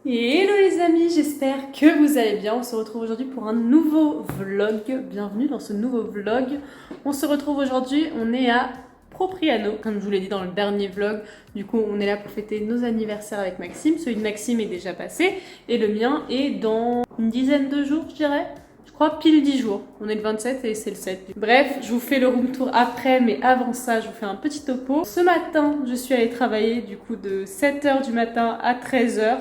Hello les amis, j'espère que vous allez bien. On se retrouve aujourd'hui pour un nouveau vlog. Bienvenue dans ce nouveau vlog. On se retrouve aujourd'hui, on est à Propriano, comme je vous l'ai dit dans le dernier vlog. Du coup, on est là pour fêter nos anniversaires avec Maxime. Celui de Maxime est déjà passé et le mien est dans une dizaine de jours, je dirais. Je crois pile 10 jours. On est le 27 et c'est le 7. Bref, je vous fais le room tour après, mais avant ça, je vous fais un petit topo. Ce matin, je suis allée travailler du coup de 7h du matin à 13h.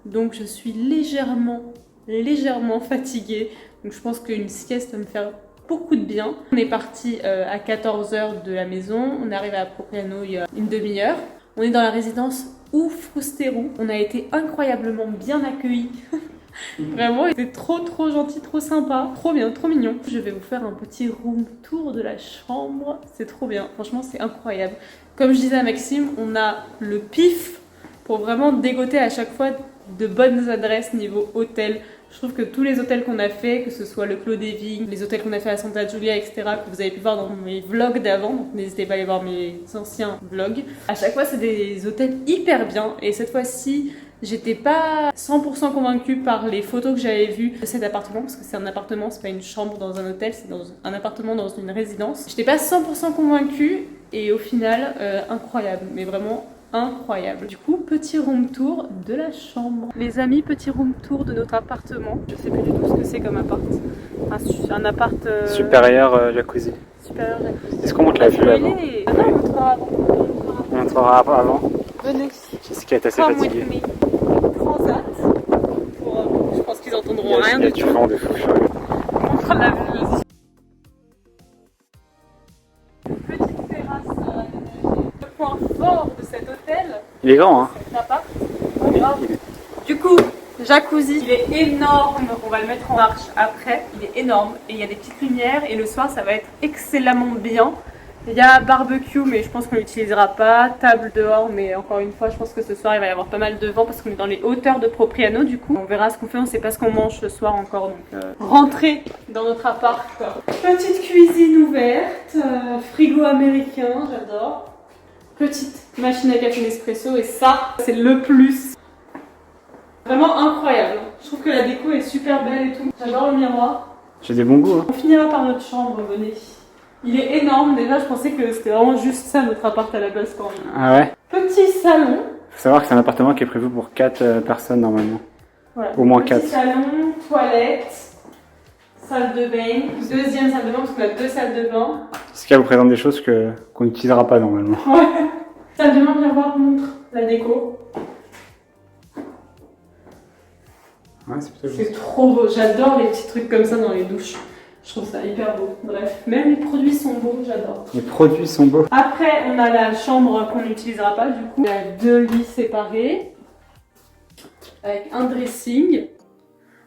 Donc je suis légèrement fatiguée. Donc je pense qu'une sieste va me faire beaucoup de bien. On est parti à 14h de la maison. On est arrivé à Propriano il y a une demi-heure. On est dans la résidence Ufrusteru. On a été incroyablement bien accueillis. Vraiment, c'était trop gentil, trop sympa, trop bien, trop mignon. Je vais vous faire un petit room tour de la chambre. C'est trop bien, franchement c'est incroyable. Comme je disais à Maxime, on a le pif pour vraiment dégoter à chaque fois de bonnes adresses niveau hôtel. Je trouve que tous les hôtels qu'on a fait, que ce soit le Clos des Vignes, les hôtels qu'on a fait à Santa Giulia, etc., que vous avez pu voir dans mes vlogs d'avant, donc n'hésitez pas à aller voir mes anciens vlogs. À chaque fois, c'est des hôtels hyper bien, et cette fois-ci, j'étais pas 100% convaincue par les photos que j'avais vues de cet appartement, parce que c'est un appartement, c'est pas une chambre dans un hôtel, c'est dans un appartement dans une résidence. J'étais pas 100% convaincue, et au final, incroyable, mais vraiment incroyable. Du coup, petit room tour de la chambre. Les amis, petit room tour de notre appartement. Je sais plus du tout ce que c'est comme appart. Un appart... Supérieur jacuzzi. Supérieur jacuzzi. Est-ce qu'on monte la vue avant? Non, on montrera avant. On montrera avant. Venez. Jessica est assez Come fatiguée. with me. Transat. Je pense qu'ils entendront rien Il y a du du tout. vent de fou furieux. On montre la vue aussi. Petite terrasse aménagée. Le point fort de cet hôtel, Il est grand, hein? cet appart. Du coup, jacuzzi, il est énorme. On va le mettre en marche après. Il est énorme et il y a des petites lumières. Et le soir, ça va être excellemment bien. Il y a barbecue, mais je pense qu'on l'utilisera pas. Table dehors, mais encore une fois, je pense que ce soir, il va y avoir pas mal de vent parce qu'on est dans les hauteurs de Propriano. Du coup, on verra ce qu'on fait. On sait pas ce qu'on mange ce soir encore. Donc, rentrer dans notre appart. Petite cuisine ouverte. Frigo américain, j'adore. Petite machine à café Nespresso. Et ça, c'est le plus. Vraiment incroyable. Je trouve que la déco est super belle et tout. J'adore le miroir. J'ai des bons goûts, hein? On finira par notre chambre, venez. Il est énorme. Déjà, je pensais que c'était vraiment juste ça notre appart à la base quand même. Ah ouais? Petit salon. Faut savoir que c'est un appartement qui est prévu pour 4 personnes normalement. Voilà. Au moins Petit 4. salon, toilette, salle de bain. Deuxième salle de bain parce qu'on a 2 salles de bain. Jessica vous présente des choses qu'on n'utilisera pas normalement. Ouais. Salle de bain, miroir, montre la déco. Ouais, c'est plutôt C'est trop beau. J'adore les petits trucs comme ça dans les douches. Je trouve ça hyper beau. Bref, même les produits sont beaux, j'adore. Les produits sont beaux. Après, on a la chambre qu'on n'utilisera pas du coup. Il y a 2 lits séparés avec un dressing.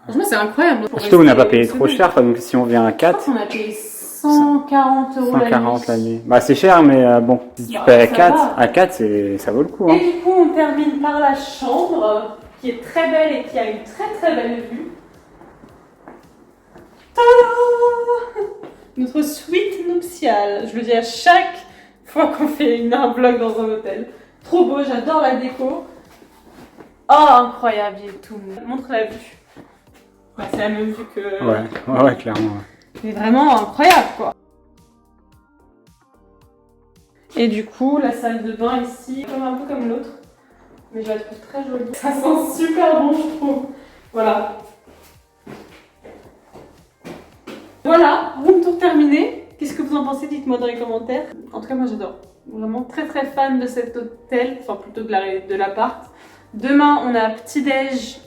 Franchement, c'est incroyable. Surtout, on n'a pas payé trop cher, donc si on vient à 4, On a payé 140 € 140 la la nuit. nuit. Bah, c'est cher, mais bon, si tu Bah, payes ça va. à 4, ça vaut le coup, hein. Et du coup, on termine par la chambre qui est très belle et qui a une très belle vue. Tada! Notre suite nuptiale. Je le dis à chaque fois qu'on fait un vlog dans un hôtel. Trop beau, j'adore la déco. Oh, incroyable, il est tout. Montre la vue. Ouais, c'est la même vue que... Ouais, clairement. Ouais. C'est vraiment incroyable, quoi. Et du coup, la salle de bain ici, un peu comme l'autre. Mais je la trouve très jolie. Ça sent super bon, je trouve. Voilà. Voilà, room tour terminé. Qu'est-ce que vous en pensez? Dites-moi dans les commentaires. En tout cas, moi j'adore. Vraiment très fan de cet hôtel, enfin plutôt de l'appart. Demain, on a petit-déj.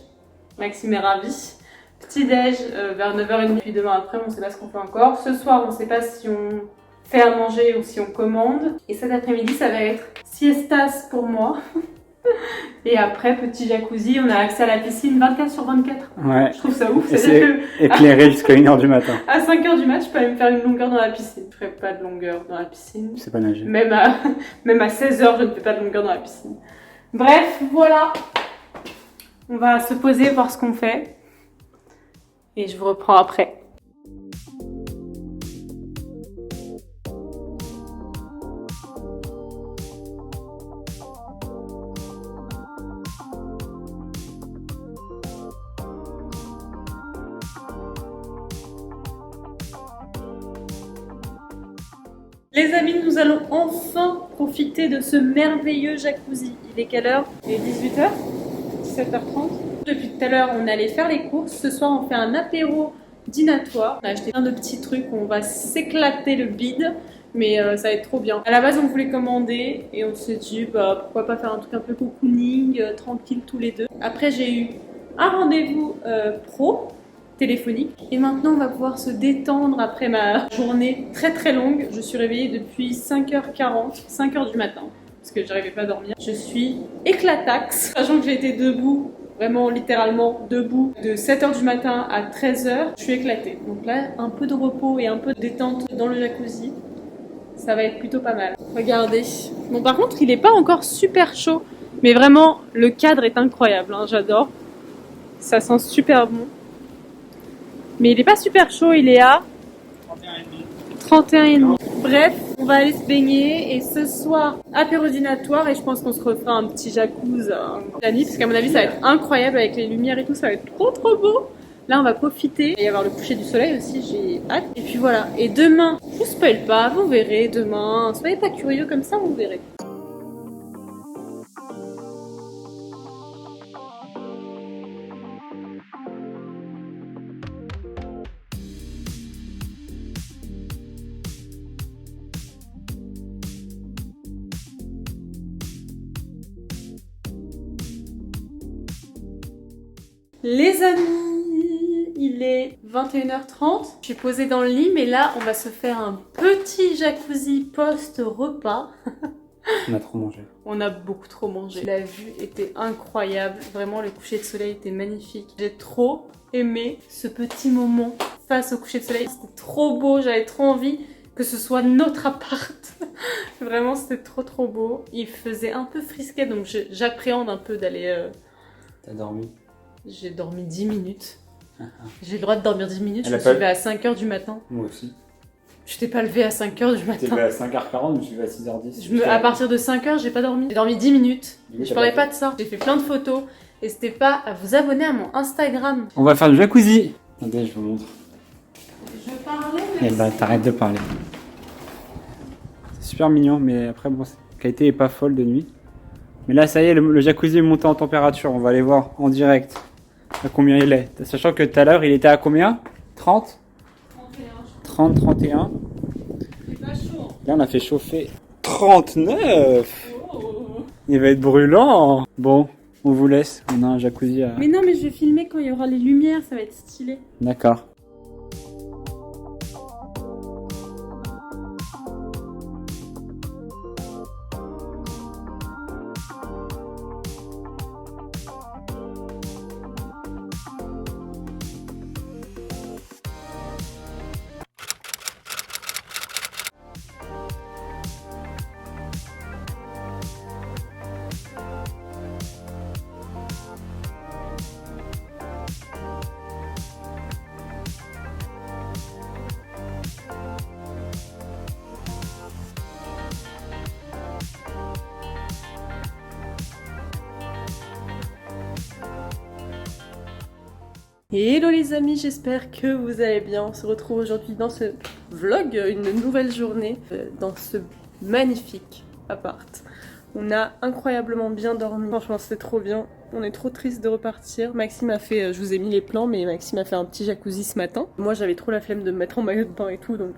Maxime est ravi. Petit-déj vers 9h30. Puis demain après, on ne sait pas ce qu'on fait encore. Ce soir, on ne sait pas si on fait à manger ou si on commande. Et cet après-midi, ça va être siestas pour moi. Et après, petit jacuzzi, on a accès à la piscine 24/24. Ouais. Je trouve ça ouf. Et C'est-à-dire c'est éclairé jusqu'à 1h du matin. à 5h du match, je peux aller me faire une longueur dans la piscine. Je ne ferai pas de longueur dans la piscine. C'est pas nager. Même à 16h, je ne fais pas de longueur dans la piscine. Bref, voilà. On va se poser, voir ce qu'on fait. Et je vous reprends après. Les amis, nous allons enfin profiter de ce merveilleux jacuzzi. Il est quelle heure? Il est 18h 17h30. Depuis tout à l'heure, on allait faire les courses. Ce soir, on fait un apéro dînatoire. On a acheté plein de petits trucs. On va s'éclater le bide. Mais ça va être trop bien. À la base, on voulait commander et on s'est dit pourquoi pas faire un truc un peu cocooning, tranquille tous les deux. Après, j'ai eu un rendez-vous pro téléphonique et maintenant on va pouvoir se détendre après ma journée très très longue. Je suis réveillée depuis 5h40, 5h du matin parce que j'arrivais pas à dormir. Je suis éclataxe, sachant que j'ai été debout, vraiment littéralement debout de 7h du matin à 13h. Je suis éclatée. Donc là, un peu de repos et un peu de détente dans le jacuzzi. Ça va être plutôt pas mal. Regardez. Bon, par contre, il est pas encore super chaud. Mais vraiment, le cadre est incroyable. Hein, j'adore. Ça sent super bon. Mais il est pas super chaud. Il est à 31,5. Bref, on va aller se baigner. Et ce soir, apéro dînatoire. Et je pense qu'on se refera un petit jacuzzi la nuit. Parce qu'à mon avis, ça va être incroyable avec les lumières et tout. Ça va être trop trop beau. Là, on va profiter. Il va y avoir le coucher du soleil aussi, j'ai hâte. Et puis voilà. Et demain, je vous spoil pas, vous verrez demain. Soyez pas curieux comme ça, vous verrez. Les amis, il est 21h30. Je suis posée dans le lit, mais là, on va se faire un petit jacuzzi post-repas. On a trop mangé. On a beaucoup trop mangé. La vue était incroyable. Vraiment, le coucher de soleil était magnifique. J'ai trop aimé ce petit moment face au coucher de soleil. C'était trop beau, j'avais trop envie que ce soit notre appart. Vraiment, c'était trop trop beau. Il faisait un peu frisquet, donc j'appréhende un peu d'aller... T'as dormi? J'ai dormi 10 minutes. J'ai le droit de dormir 10 minutes. Je me Elle a suis pas- levée à 5h du matin. Moi aussi. Je t'ai pas levée à 5h du T'es matin. levé à 5h40, je me suis levé à 6h10. À partir de 5h, j'ai pas dormi. J'ai dormi 10 minutes. Du coup, Je t'as parlais pas pas de ça. J'ai fait plein de photos. N'hésitez pas à vous abonner à mon Instagram. On va faire du jacuzzi. Attendez, je vous montre. Je parlais, Eh bah, t'arrêtes de parler. C'est super mignon, mais après, bon, la qualité est pas folle de nuit. Mais là, ça y est, le jacuzzi est monté en température. On va aller voir en direct à combien il est. Sachant que tout à l'heure, il était à combien? 30? 30, 31. C'est pas chaud. Là, on a fait chauffer 39. Oh. Il va être brûlant. Bon, on vous laisse. On a un jacuzzi à... Mais non, mais je vais filmer quand il y aura les lumières. Ça va être stylé. D'accord. Hello les amis, j'espère que vous allez bien. On se retrouve aujourd'hui dans ce vlog, une nouvelle journée dans ce magnifique appart. On a incroyablement bien dormi, franchement c'était trop bien. On est trop triste de repartir. Maxime a fait, je vous ai mis les plans, mais Maxime a fait un petit jacuzzi ce matin. Moi j'avais trop la flemme de me mettre en maillot de bain et tout, donc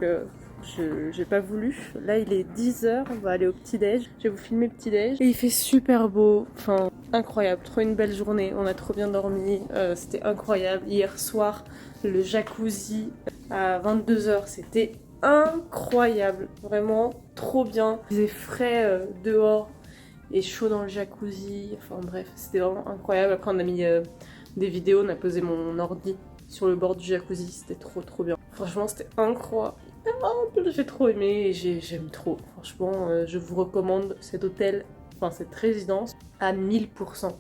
j'ai pas voulu. Là il est 10h, on va aller au petit-déj. Je vais vous filmer le petit-déj. Et il fait super beau, enfin incroyable, trop une belle journée. On a trop bien dormi, c'était incroyable. Hier soir, le jacuzzi à 22h, c'était incroyable. Vraiment trop bien. Il faisait frais dehors et chaud dans le jacuzzi. Enfin bref, c'était vraiment incroyable. Après on a mis des vidéos, on a posé mon ordi sur le bord du jacuzzi. C'était trop trop bien. Franchement c'était incroyable. J'ai trop aimé et j'aime trop. Franchement, je vous recommande cet hôtel, enfin cette résidence à 1000%.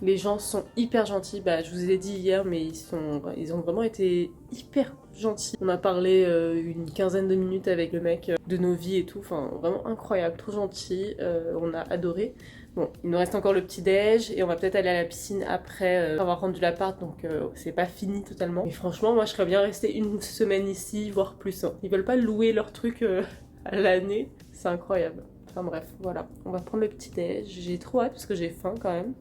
Les gens sont hyper gentils. Bah, je vous ai dit hier, mais ils ont vraiment été hyper gentils. On a parlé une quinzaine de minutes avec le mec de nos vies et tout. Enfin, vraiment incroyable, trop gentil. On a adoré. Bon, il nous reste encore le petit-déj et on va peut-être aller à la piscine après avoir rendu l'appart, donc c'est pas fini totalement. Mais franchement, moi je serais bien restée une semaine ici, voire plus. Hein. Ils veulent pas louer leur truc à l'année. C'est incroyable. Enfin bref, voilà. On va prendre le petit déj. J'ai trop hâte parce que j'ai faim quand même.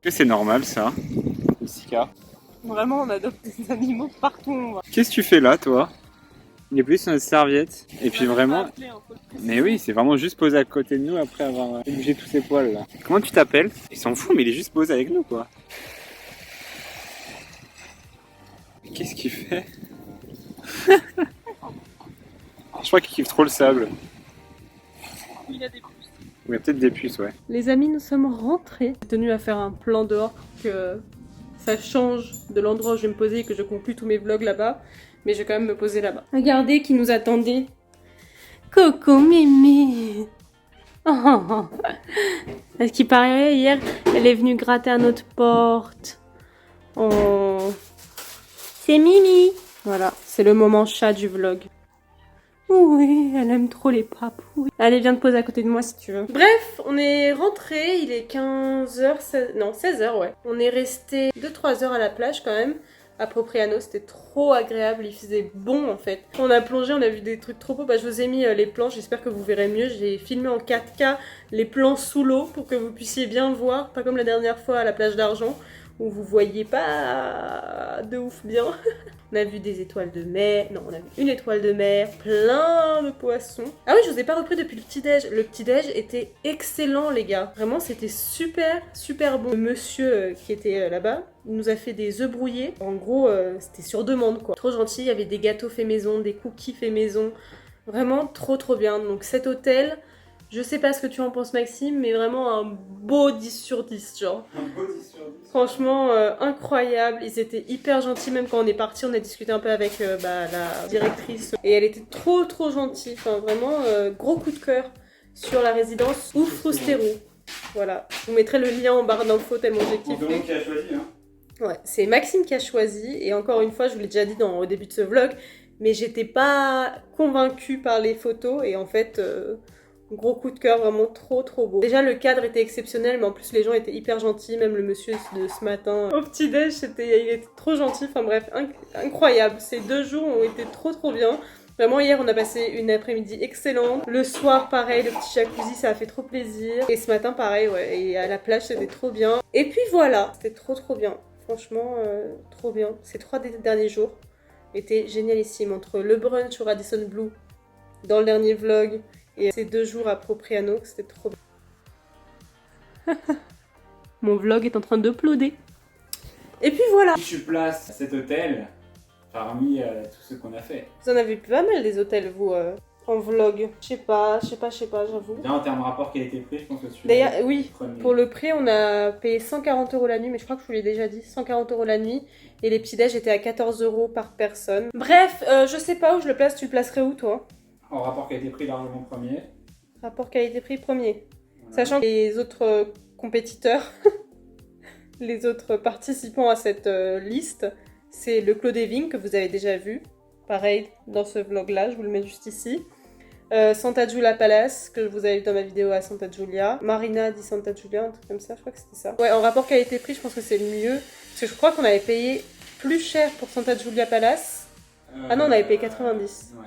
Est-ce que c'est normal ça, Jessica? Vraiment, on adopte des animaux partout. Qu'est-ce que tu fais là, toi? Il est plus sur notre serviette. Et puis vraiment... Mais oui, c'est vraiment juste posé à côté de nous après avoir bougé tous ses poils là. Comment tu t'appelles? Il s'en fout, mais il est juste posé avec nous quoi. Qu'est-ce qu'il fait? Je crois qu'il kiffe trop le sable. Il a des puces. Il y a peut-être des puces, ouais. Les amis, nous sommes rentrés. J'ai tenu à faire un plan dehors que ça change de l'endroit où je vais me poser et que je conclue tous mes vlogs là-bas. Mais je vais quand même me poser là-bas. Regardez qui nous attendait. Coco Mémé. Oh. À ce qui paraît, hier, elle est venue gratter à notre porte. Oh. C'est Mimi. Voilà, c'est le moment chat du vlog. Oui, elle aime trop les papouilles. Allez, viens te poser à côté de moi si tu veux. Bref, on est rentré, il est 15h, 16... non 16h ouais. On est resté 2-3 heures à la plage quand même. À Propriano, c'était trop agréable, il faisait bon en fait. On a plongé, on a vu des trucs trop beaux. Bah, je vous ai mis les plans, j'espère que vous verrez mieux. J'ai filmé en 4K les plans sous l'eau pour que vous puissiez bien voir. Pas comme la dernière fois à la plage d'Argent où vous voyez pas de ouf bien. On a vu des étoiles de mer, non on a vu une étoile de mer, plein de poissons. Ah oui, je vous ai pas repris depuis le petit-déj. Le petit-déj était excellent les gars. Vraiment c'était super super bon. Le monsieur qui était là-bas, il nous a fait des œufs brouillés. En gros c'était sur demande quoi. Trop gentil, il y avait des gâteaux faits maison, des cookies faits maison. Vraiment trop trop bien. Donc cet hôtel, je sais pas ce que tu en penses Maxime, mais vraiment un beau 10 sur 10 genre. Un beau 10 sur 10. Franchement incroyable, ils étaient hyper gentils, même quand on est parti on a discuté un peu avec la directrice et elle était trop trop gentille, enfin vraiment gros coup de cœur sur la résidence ou Frustero. Voilà, je vous mettrai le lien en barre d'infos tellement j'ai kiffé. C'est qui a choisi hein. Ouais, c'est Maxime qui a choisi et encore une fois je vous l'ai déjà dit au début de ce vlog, mais j'étais pas convaincue par les photos et en fait... gros coup de cœur, vraiment trop trop beau. Déjà le cadre était exceptionnel mais en plus les gens étaient hyper gentils, même le monsieur de ce matin au petit déj il était trop gentil, enfin bref incroyable. Ces 2 jours ont été trop trop bien. Vraiment hier on a passé une après-midi excellente. Le soir pareil, le petit jacuzzi ça a fait trop plaisir. Et ce matin pareil ouais, et à la plage c'était trop bien. Et puis voilà, c'était trop trop bien. Franchement trop bien. Ces 3 derniers jours étaient génialissimes entre le brunch au Radisson Blu dans le dernier vlog et ces 2 jours à Propriano, c'était trop bien. Mon vlog est en train de ploder. Et puis voilà. Si tu places cet hôtel parmi tous ceux qu'on a fait. Vous en avez pas mal des hôtels, vous, en vlog. Je sais pas, j'avoue. Bien en termes rapport qualité-prix, je pense que celui-là. D'ailleurs, oui, pour le prix, on a payé 140 € la nuit, mais je crois que je vous l'ai déjà dit, 140 € la nuit. Et les petits déj étaient à 14 € par personne. Bref, je sais pas où je le place, tu le placerais où, toi? En rapport qualité-prix, largement premier. Rapport qualité-prix premier. Voilà. Sachant que les autres compétiteurs, les autres participants à cette liste, c'est le Clos des Vignes que vous avez déjà vu. Pareil, dans ce vlog-là, je vous le mets juste ici. Santa Giulia Palace, que vous avez vu dans ma vidéo à Santa Giulia. Marina di Santa Giulia, un truc comme ça, je crois que c'était ça. Ouais, en rapport qualité-prix, je pense que c'est le mieux. Parce que je crois qu'on avait payé plus cher pour Santa Giulia Palace. Ah non, on avait payé 90. Ouais.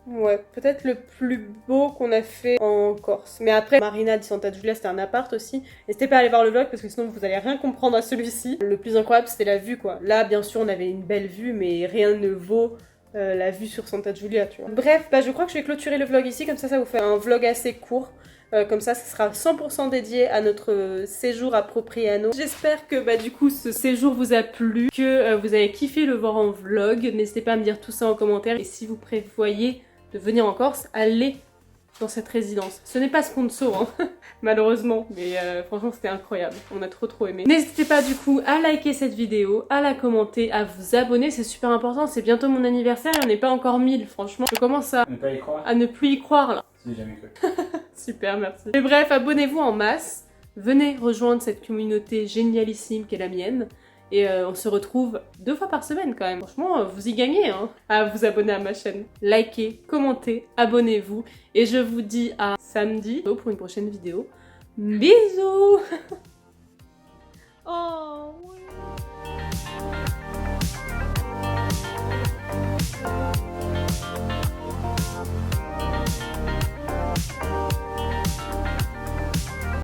Ouais, peut-être le plus beau qu'on a fait en Corse. Mais après, Marina di Santa Giulia, c'était un appart aussi. N'hésitez pas à aller voir le vlog parce que sinon vous allez rien comprendre à celui-ci. Le plus incroyable, c'était la vue, quoi. Là, bien sûr, on avait une belle vue, mais rien ne vaut la vue sur Santa Giulia, tu vois. Bref, bah, je crois que je vais clôturer le vlog ici, comme ça vous fait un vlog assez court. Comme ça sera 100% dédié à notre séjour à Propriano. J'espère que bah, du coup ce séjour vous a plu, que vous avez kiffé le voir en vlog. N'hésitez pas à me dire tout ça en commentaire. Et si vous prévoyez de venir en Corse, allez dans cette résidence. Ce n'est pas sponsor, hein, malheureusement, mais franchement c'était incroyable. On a trop aimé. N'hésitez pas du coup à liker cette vidéo, à la commenter, à vous abonner, c'est super important. C'est bientôt mon anniversaire et on n'est pas encore 1000, franchement. Je commence à Ne pas y croire. ne plus y croire là. Si, jamais cru. Super, merci. Mais bref, abonnez-vous en masse. Venez rejoindre cette communauté génialissime qu'est la mienne. Et on se retrouve 2 fois par semaine quand même. Franchement, vous y gagnez hein, à vous abonner à ma chaîne. Likez, commentez, abonnez-vous. Et je vous dis à samedi pour une prochaine vidéo. Bisous. Oh,